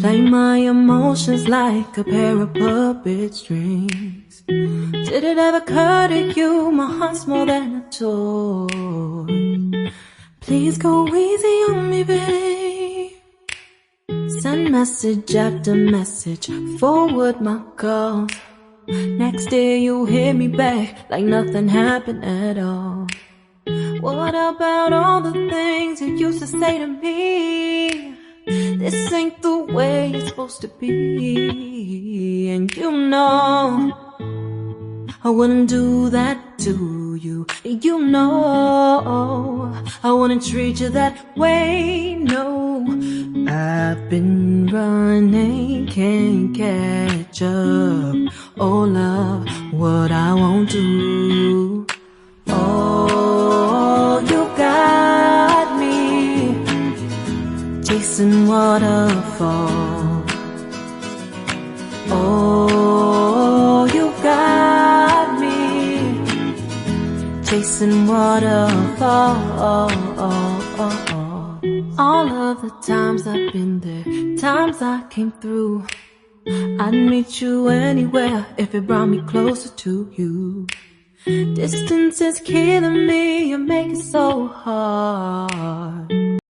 Play my emotions like a pair of puppet strings. Did it ever occur to you my heart's more than a toy? Please go easy on me, babe. Send message after message, forward my calls. Next day you hit me back like nothing happened at all. What about all the things you used to say to me? This ain't the way it's supposed to be. And you know I wouldn't do that to you. You know I wouldn't treat you that way, no. I've been running, can't catch up. Oh love, what I won't do. Oh, you got me chasing waterfall. Oh, you got me chasing waterfall. All of the times I've been there, times I came through, I'd meet you anywhere if it brought me closer to you. Distance is killing me, you make it so hard.